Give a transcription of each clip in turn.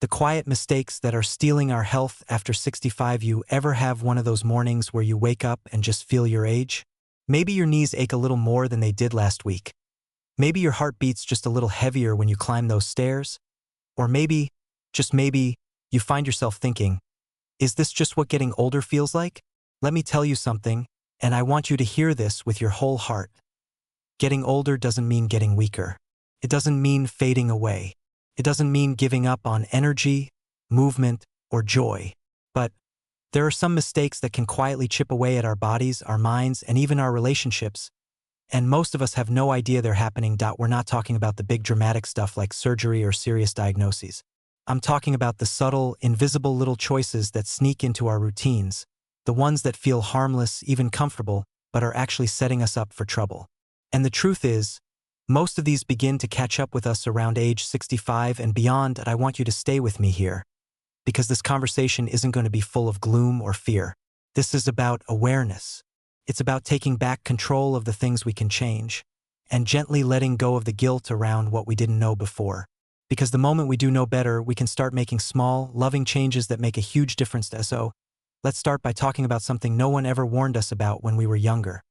The quiet mistakes that are stealing our health after 65. You ever have one of those mornings where you wake up and just feel your age? Maybe your knees ache a little more than they did last week. Maybe your heart beats just a little heavier when you climb those stairs. Or maybe, just maybe, you find yourself thinking, is this just what getting older feels like? Let me tell you something, and I want you to hear this with your whole heart. Getting older doesn't mean getting weaker. It doesn't mean fading away. It doesn't mean giving up on energy, movement, or joy. But there are some mistakes that can quietly chip away at our bodies, our minds, and even our relationships. And most of us have no idea they're happening. We're not talking about the big dramatic stuff like surgery or serious diagnoses. I'm talking about the subtle, invisible little choices that sneak into our routines, the ones that feel harmless, even comfortable, but are actually setting us up for trouble. And the truth is, most of these begin to catch up with us around age 65 and beyond, and I want you to stay with me here, because this conversation isn't going to be full of gloom or fear. This is about awareness. It's about taking back control of the things we can change, and gently letting go of the guilt around what we didn't know before. Because the moment we do know better, we can start making small, loving changes that make a huge difference to us. So, let's start by talking about something no one ever warned us about when we were younger.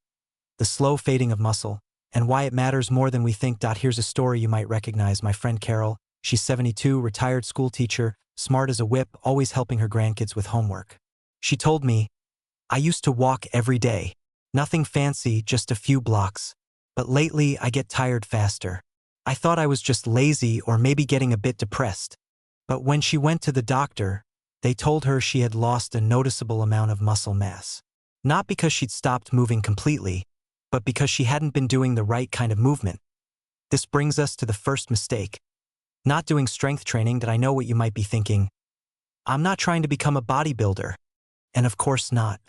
The slow fading of muscle, and why it matters more than we think. Here's a story you might recognize. My friend Carol, she's 72, retired school teacher, smart as a whip, always helping her grandkids with homework. She told me, I used to walk every day. Nothing fancy, just a few blocks. But lately, I get tired faster. I thought I was just lazy or maybe getting a bit depressed. But when she went to the doctor, they told her she had lost a noticeable amount of muscle mass. Not because she'd stopped moving completely, but because she hadn't been doing the right kind of movement. This brings us to the first mistake. Not doing strength training. I know what you might be thinking. I'm not trying to become a bodybuilder. And of course not.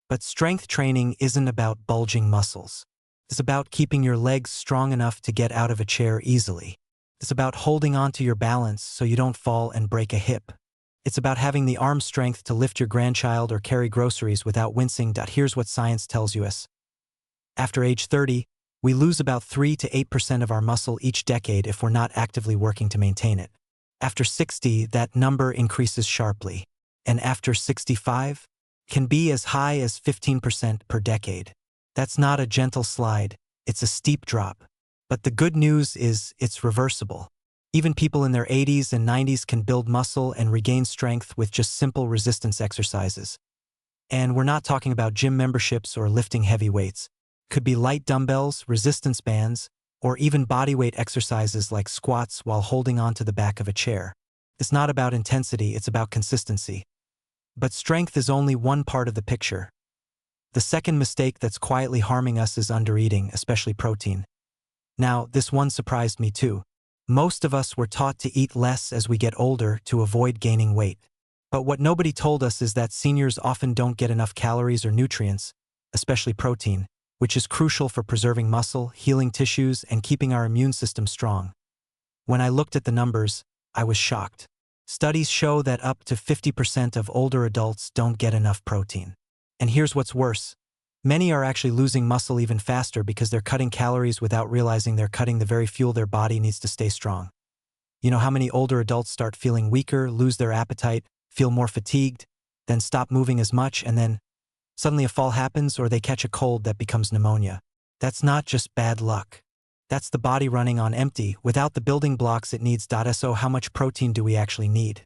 But strength training isn't about bulging muscles. It's about keeping your legs strong enough to get out of a chair easily. It's about holding on to your balance so you don't fall and break a hip. It's about having the arm strength to lift your grandchild or carry groceries without wincing. Here's what science tells us. After age 30, we lose about 3 to 8% of our muscle each decade if we're not actively working to maintain it. After 60, that number increases sharply. And after 65, can be as high as 15% per decade. That's not a gentle slide, it's a steep drop. But the good news is it's reversible. Even people in their 80s and 90s can build muscle and regain strength with just simple resistance exercises. And we're not talking about gym memberships or lifting heavy weights. Could be light dumbbells, resistance bands, or even bodyweight exercises like squats while holding on to the back of a chair. It's not about intensity, it's about consistency. But strength is only one part of the picture. The second mistake that's quietly harming us is undereating, especially protein. Now, this one surprised me too. Most of us were taught to eat less as we get older to avoid gaining weight. But what nobody told us is that seniors often don't get enough calories or nutrients, especially protein, which is crucial for preserving muscle, healing tissues, and keeping our immune system strong. When I looked at the numbers, I was shocked. Studies show that up to 50% of older adults don't get enough protein. And here's what's worse. Many are actually losing muscle even faster because they're cutting calories without realizing they're cutting the very fuel their body needs to stay strong. You know how many older adults start feeling weaker, lose their appetite, feel more fatigued, then stop moving as much, and then suddenly a fall happens or they catch a cold that becomes pneumonia. That's not just bad luck. That's the body running on empty, without the building blocks it needs. So how much protein do we actually need?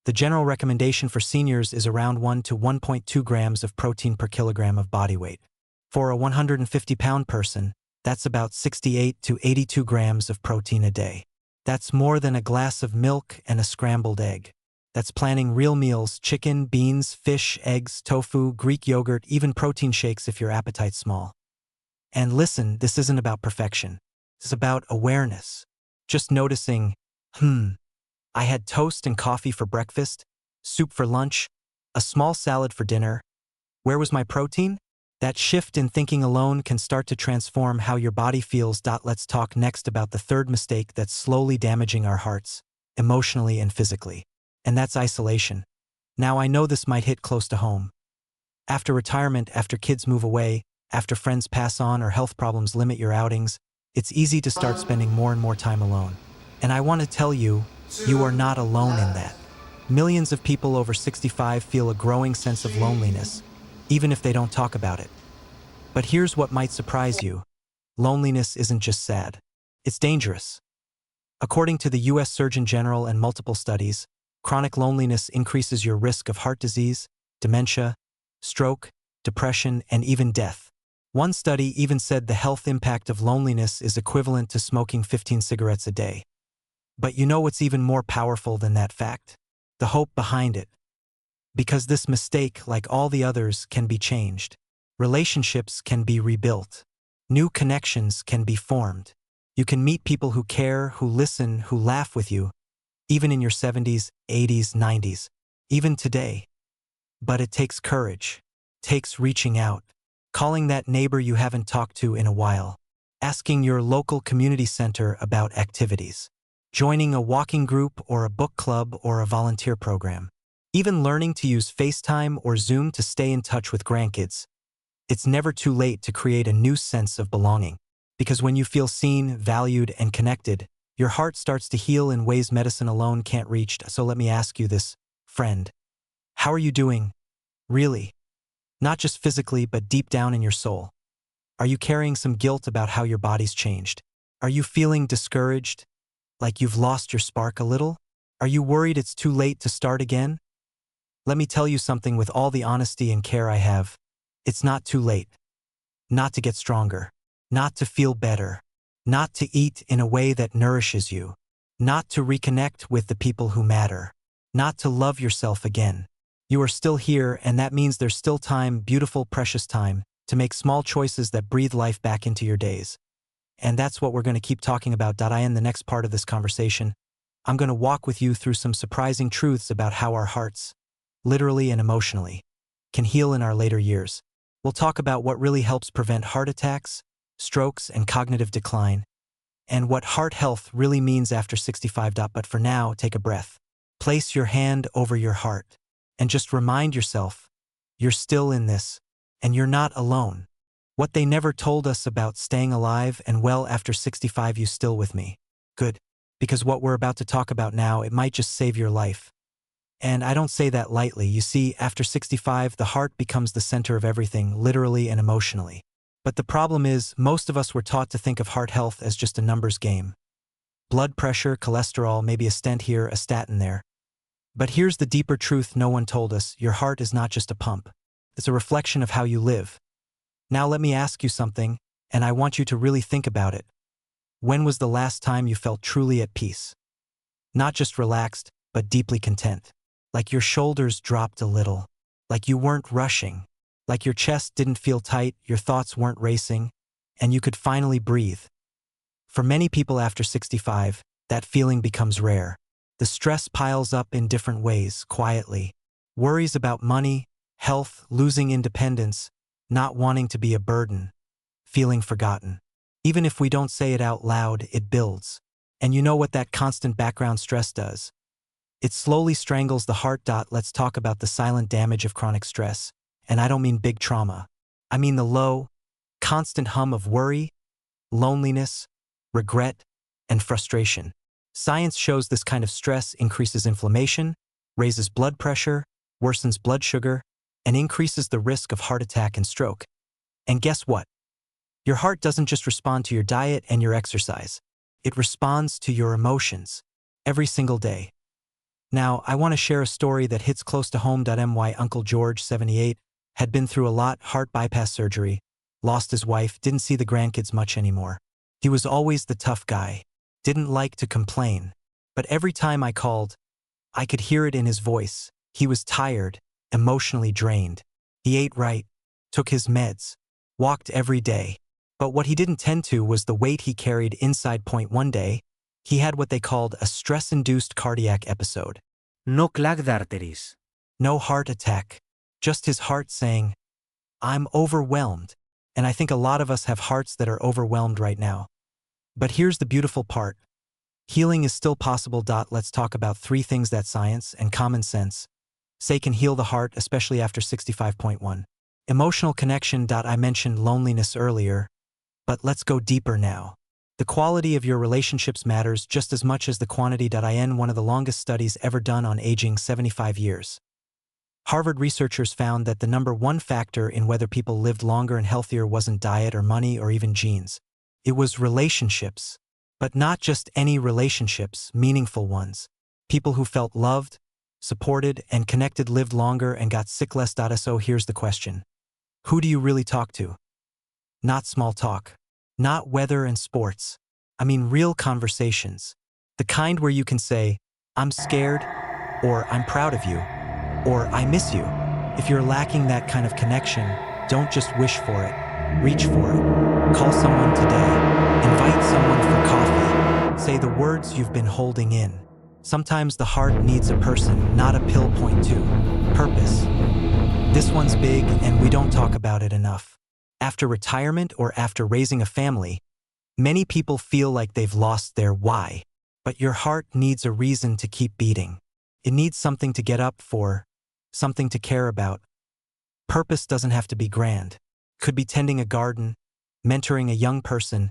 The general recommendation for seniors is around 1 to 1.2 grams of protein per kilogram of body weight. For a 150-pound person, that's about 68 to 82 grams of protein a day. That's more than a glass of milk and a scrambled egg. That's planning real meals: chicken, beans, fish, eggs, tofu, Greek yogurt, even protein shakes if your appetite's small. And listen, this isn't about perfection. It's about awareness. Just noticing, I had toast and coffee for breakfast, soup for lunch, a small salad for dinner. Where was my protein? That shift in thinking alone can start to transform how your body feels. Let's talk next about the third mistake that's slowly damaging our hearts, emotionally and physically. And that's isolation. Now, I know this might hit close to home. After retirement, after kids move away, after friends pass on or health problems limit your outings, it's easy to start spending more and more time alone. And I want to tell you, You are not alone in that. Millions of people over 65 feel a growing sense of loneliness, even if they don't talk about it. But here's what might surprise you. Loneliness isn't just sad. It's dangerous. According to the US Surgeon General and multiple studies, chronic loneliness increases your risk of heart disease, dementia, stroke, depression, and even death. One study even said the health impact of loneliness is equivalent to smoking 15 cigarettes a day. But you know what's even more powerful than that fact? The hope behind it. Because this mistake, like all the others, can be changed. Relationships can be rebuilt. New connections can be formed. You can meet people who care, who listen, who laugh with you, even in your 70s, 80s, 90s, even today. But it takes courage, takes reaching out, calling that neighbor you haven't talked to in a while, asking your local community center about activities, joining a walking group or a book club or a volunteer program, even learning to use FaceTime or Zoom to stay in touch with grandkids. It's never too late to create a new sense of belonging. Because when you feel seen, valued, and connected, your heart starts to heal in ways medicine alone can't reach. So let me ask you this, friend. How are you doing? Really? Not just physically, but deep down in your soul. Are you carrying some guilt about how your body's changed? Are you feeling discouraged? Like you've lost your spark a little? Are you worried it's too late to start again? Let me tell you something with all the honesty and care I have. It's not too late. Not to get stronger. Not to feel better, not to eat in a way that nourishes you, not to reconnect with the people who matter, not to love yourself again. You are still here, and that means there's still time, beautiful, precious time, to make small choices that breathe life back into your days. And that's what we're going to keep talking about. In the next part of this conversation, I'm going to walk with you through some surprising truths about how our hearts, literally and emotionally, can heal in our later years. We'll talk about what really helps prevent heart attacks, strokes, and cognitive decline, and what heart health really means after 65. But for now, take a breath. Place your hand over your heart, and just remind yourself, you're still in this, and you're not alone. What they never told us about staying alive and well after 65, you still with me. Good, because what we're about to talk about now, it might just save your life. And I don't say that lightly. You see, after 65, the heart becomes the center of everything, literally and emotionally. But the problem is, most of us were taught to think of heart health as just a numbers game. Blood pressure, cholesterol, maybe a stent here, a statin there. But here's the deeper truth no one told us. Your heart is not just a pump. It's a reflection of how you live. Now let me ask you something, and I want you to really think about it. When was the last time you felt truly at peace? Not just relaxed, but deeply content. Like your shoulders dropped a little. Like you weren't rushing. Like your chest didn't feel tight, your thoughts weren't racing, and you could finally breathe. For many people after 65, that feeling becomes rare. The stress piles up in different ways, quietly. Worries about money, health, losing independence, not wanting to be a burden, feeling forgotten. Even if we don't say it out loud, it builds. And you know what that constant background stress does? It slowly strangles the heart. Let's talk about the silent damage of chronic stress. And I don't mean big trauma. I mean the low, constant hum of worry, loneliness, regret, and frustration. Science shows this kind of stress increases inflammation, raises blood pressure, worsens blood sugar, and increases the risk of heart attack and stroke. And guess what? Your heart doesn't just respond to your diet and your exercise. It responds to your emotions every single day. Now, I want to share a story that hits close to home. My Uncle George, 78, had been through a lot, heart bypass surgery, lost his wife, didn't see the grandkids much anymore. He was always the tough guy, didn't like to complain. But every time I called, I could hear it in his voice. He was tired, emotionally drained. He ate right, took his meds, walked every day. But what he didn't tend to was the weight he carried inside. One day, he had what they called a stress-induced cardiac episode. No clogged arteries. No heart attack. Just his heart saying, I'm overwhelmed. And I think a lot of us have hearts that are overwhelmed right now. But here's the beautiful part. Healing is still possible. Let's talk about 3 things that science and common sense say can heal the heart, especially after 65.1. Emotional connection. I mentioned loneliness earlier, but let's go deeper now. The quality of your relationships matters just as much as the quantity. In one of the longest studies ever done on aging, 75 years. Harvard researchers found that the number one factor in whether people lived longer and healthier wasn't diet or money or even genes. It was relationships. But not just any relationships, meaningful ones. People who felt loved, supported, and connected lived longer and got sick less. So here's the question. Who do you really talk to? Not small talk. Not weather and sports. I mean real conversations. The kind where you can say, I'm scared, or I'm proud of you, or I miss you. If you're lacking that kind of connection, don't just wish for it. Reach for it. Call someone today. Invite someone for coffee. Say the words you've been holding in. Sometimes the heart needs a person, not a pill. Point 2. Purpose. This one's big and we don't talk about it enough. After retirement or after raising a family, many people feel like they've lost their why. But your heart needs a reason to keep beating. It needs something to get up for, something to care about. Purpose doesn't have to be grand. Could be tending a garden, mentoring a young person,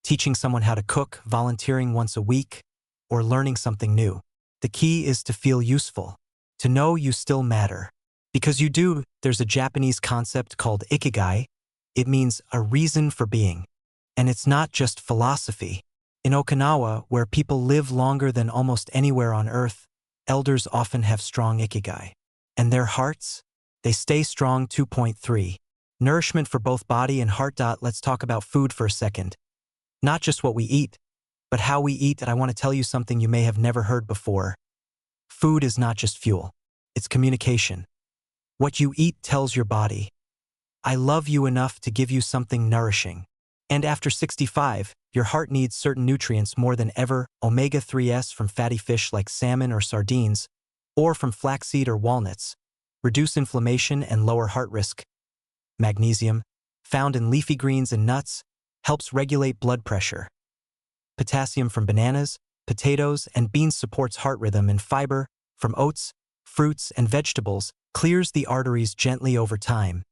teaching someone how to cook, volunteering once a week, or learning something new. The key is to feel useful, to know you still matter. Because you do. There's a Japanese concept called ikigai. It means a reason for being. And it's not just philosophy. In Okinawa, where people live longer than almost anywhere on Earth, elders often have strong ikigai. And their hearts? They stay strong. 2.3. Nourishment for both body and heart. Let's talk about food for a second. Not just what we eat, but how we eat. And I want to tell you something you may have never heard before. Food is not just fuel. It's communication. What you eat tells your body, I love you enough to give you something nourishing. And after 65, your heart needs certain nutrients more than ever, omega-3s from fatty fish like salmon or sardines, or from flaxseed or walnuts, reduce inflammation and lower heart risk. Magnesium, found in leafy greens and nuts, helps regulate blood pressure. Potassium from bananas, potatoes, and beans supports heart rhythm, and fiber, from oats, fruits, and vegetables, clears the arteries gently over time.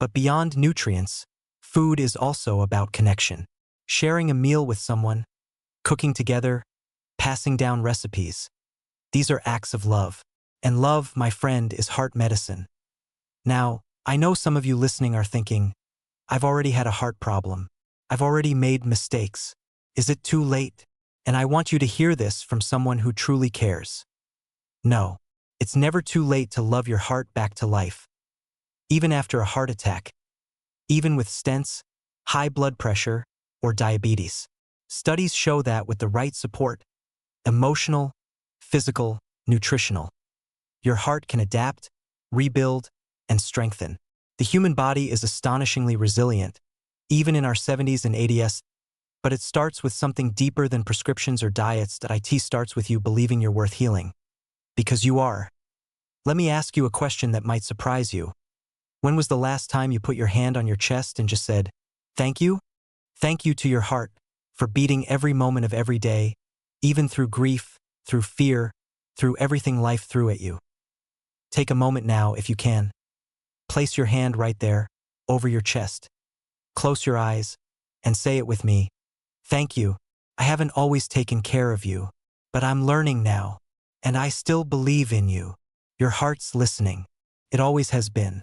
But beyond nutrients, food is also about connection. Sharing a meal with someone, cooking together, passing down recipes. These are acts of love. And love, my friend, is heart medicine. Now, I know some of you listening are thinking, I've already had a heart problem. I've already made mistakes. Is it too late? And I want you to hear this from someone who truly cares. No, it's never too late to love your heart back to life. Even after a heart attack, even with stents, high blood pressure, or diabetes. Studies show that with the right support, emotional, physical, nutritional, your heart can adapt, rebuild, and strengthen. The human body is astonishingly resilient, even in our 70s and 80s, but it starts with something deeper than prescriptions or diets. It starts with you believing you're worth healing. Because you are. Let me ask you a question that might surprise you. When was the last time you put your hand on your chest and just said, thank you? Thank you to your heart for beating every moment of every day, even through grief, through fear, through everything life threw at you. Take a moment now if you can. Place your hand right there, over your chest. Close your eyes, and say it with me. Thank you. I haven't always taken care of you, but I'm learning now, and I still believe in you. Your heart's listening. It always has been.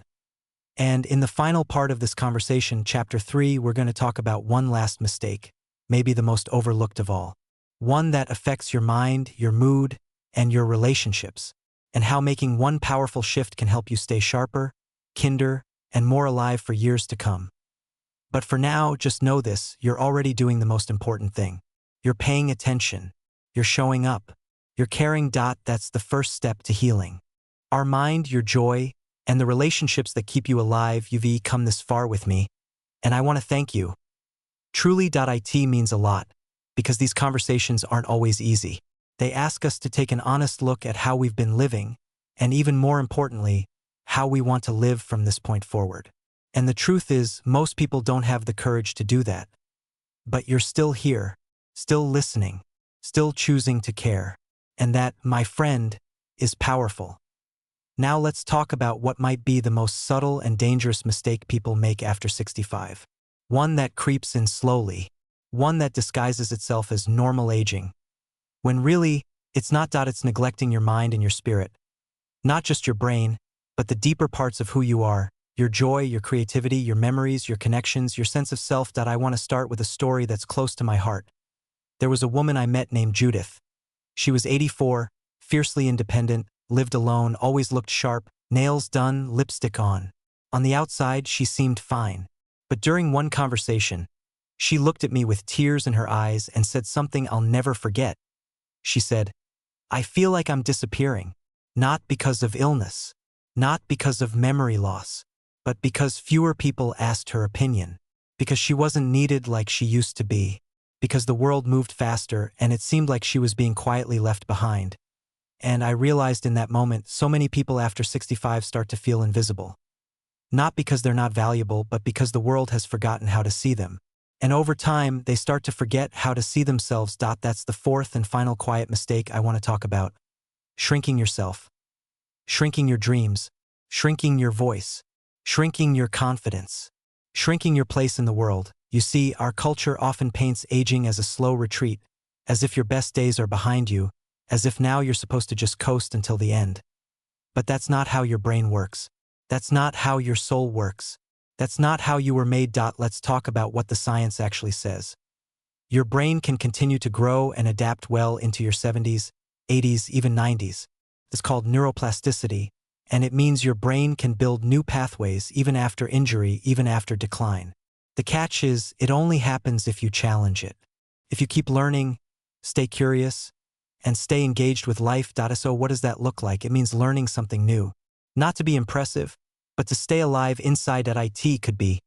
And in the final part of this conversation, Chapter 3, we're going to talk about one last mistake, maybe the most overlooked of all. One that affects your mind, your mood, and your relationships, and how making one powerful shift can help you stay sharper, kinder, and more alive for years to come. But for now, just know this, you're already doing the most important thing. You're paying attention. You're showing up. You're caring. That's the first step to healing. Our mind, your joy, and the relationships that keep you alive. You've come this far with me, and I want to thank you. Truly. It means a lot, because these conversations aren't always easy. They ask us to take an honest look at how we've been living, and even more importantly, how we want to live from this point forward. And the truth is, most people don't have the courage to do that. But you're still here, still listening, still choosing to care. And that, my friend, is powerful. Now let's talk about what might be the most subtle and dangerous mistake people make after 65. One that creeps in slowly. one that disguises itself as normal aging. When really, it's not. It's neglecting your mind and your spirit. Not just your brain, but the deeper parts of who you are, your joy, your creativity, your memories, your connections, your sense of self. I want to start with a story that's close to my heart. There was a woman I met named Judith. She was 84, fiercely independent, lived alone, always looked sharp, nails done, lipstick on. On the outside, she seemed fine. But during one conversation, she looked at me with tears in her eyes and said something I'll never forget. She said, "I feel like I'm disappearing, not because of illness, not because of memory loss, but because fewer people asked her opinion, because she wasn't needed like she used to be, because the world moved faster and it seemed like she was being quietly left behind." And I realized in that moment, so many people after 65 start to feel invisible. Not because they're not valuable, but because the world has forgotten how to see them. And over time, they start to forget how to see themselves. That's the fourth and final quiet mistake I want to talk about. Shrinking yourself. Shrinking your dreams. Shrinking your voice. Shrinking your confidence. Shrinking your place in the world. You see, our culture often paints aging as a slow retreat, as if your best days are behind you, as if now you're supposed to just coast until the end. But that's not how your brain works. That's not how your soul works. That's not how you were made. Let's talk about what the science actually says. Your brain can continue to grow and adapt well into your 70s, 80s, even 90s. It's called neuroplasticity, and it means your brain can build new pathways even after injury, even after decline. The catch is, it only happens if you challenge it. If you keep learning, stay curious, and stay engaged with life. So what does that look like? It means learning something new. Not to be impressive, but to stay alive inside. It could be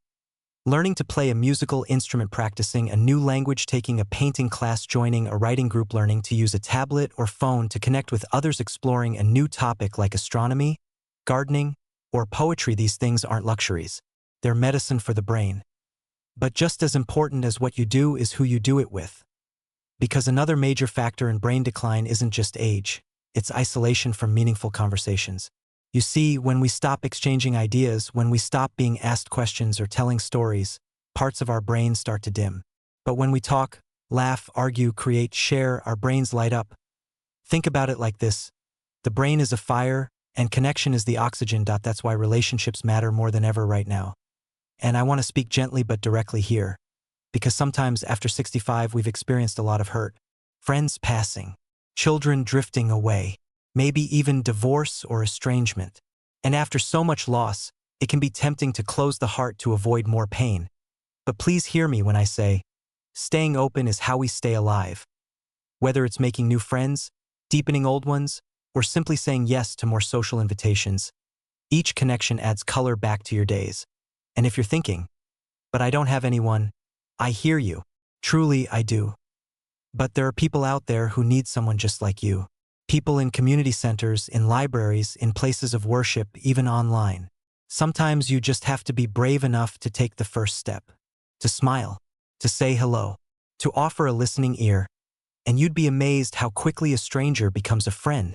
learning to play a musical instrument, practicing a new language, taking a painting class, joining a writing group, learning to use a tablet or phone to connect with others, exploring a new topic like astronomy, gardening, or poetry. These things aren't luxuries. They're medicine for the brain. But just as important as what you do is who you do it with. Because another major factor in brain decline isn't just age, it's isolation from meaningful conversations. You see, when we stop exchanging ideas, when we stop being asked questions or telling stories, parts of our brains start to dim. But when we talk, laugh, argue, create, share, our brains light up. Think about it like this. The brain is a fire, and connection is the oxygen. That's why relationships matter more than ever right now. And I want to speak gently but directly here, because sometimes after 65 we've experienced a lot of hurt. Friends passing, children drifting away, maybe even divorce or estrangement. And after so much loss, it can be tempting to close the heart to avoid more pain. But please hear me when I say, staying open is how we stay alive. Whether it's making new friends, deepening old ones, or simply saying yes to more social invitations, each connection adds color back to your days. And if you're thinking, but I don't have anyone, I hear you. Truly, I do. But there are people out there who need someone just like you. People in community centers, in libraries, in places of worship, even online. Sometimes you just have to be brave enough to take the first step. To smile. To say hello. To offer a listening ear. And you'd be amazed how quickly a stranger becomes a friend.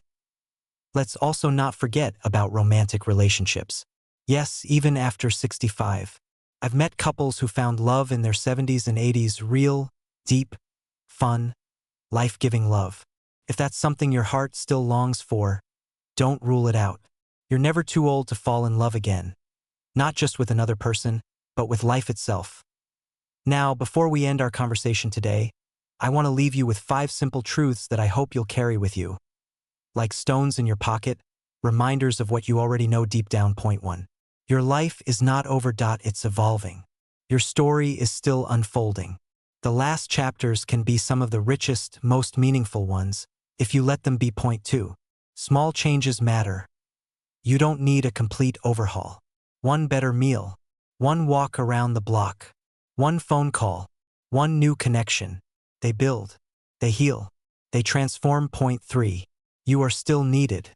Let's also not forget about romantic relationships. Yes, even after 65. I've met couples who found love in their 70s and 80s, real, deep, fun, life-giving love. If that's something your heart still longs for, don't rule it out. You're never too old to fall in love again. Not just with another person, but with life itself. Now, before we end our conversation today, I want to leave you with 5 simple truths that I hope you'll carry with you. Like stones in your pocket, reminders of what you already know deep down. Point 1. Your life is not over. It's evolving. Your story is still unfolding. The last chapters can be some of the richest, most meaningful ones, if you let them be. Point 2. Small changes matter. You don't need a complete overhaul. One better meal. One walk around the block. One phone call. One new connection. They build. They heal. They transform. Point 3. You are still needed.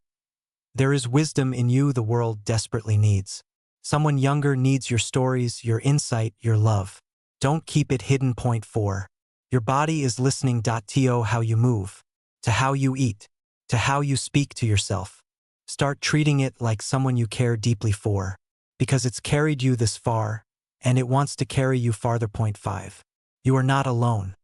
There is wisdom in you the world desperately needs. Someone younger needs your stories, your insight, your love. Don't keep it hidden. Point 4. Your body is listening. To how you move, to how you eat, to how you speak to yourself. Start treating it like someone you care deeply for, because it's carried you this far, and it wants to carry you farther. Point 5. You are not alone.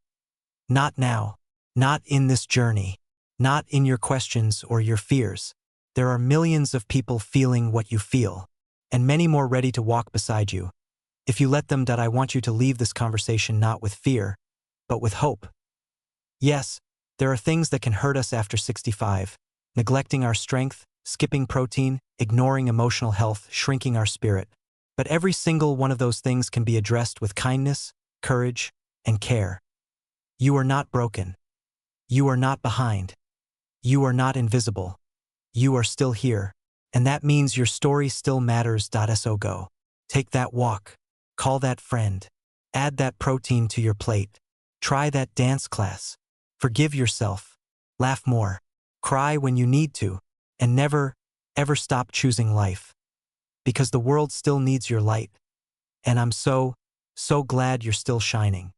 Not now. Not in this journey. Not in your questions or your fears. There are millions of people feeling what you feel, and many more ready to walk beside you. If you let them, I want you to leave this conversation not with fear, but with hope. Yes, there are things that can hurt us after 65, neglecting our strength, skipping protein, ignoring emotional health, shrinking our spirit. But every single one of those things can be addressed with kindness, courage, and care. You are not broken. You are not behind. You are not invisible. You are still here, and that means your story still matters. So go. Take that walk. Call that friend. Add that protein to your plate. Try that dance class. Forgive yourself. Laugh more. Cry when you need to. And never, ever stop choosing life. Because the world still needs your light. And I'm so glad you're still shining.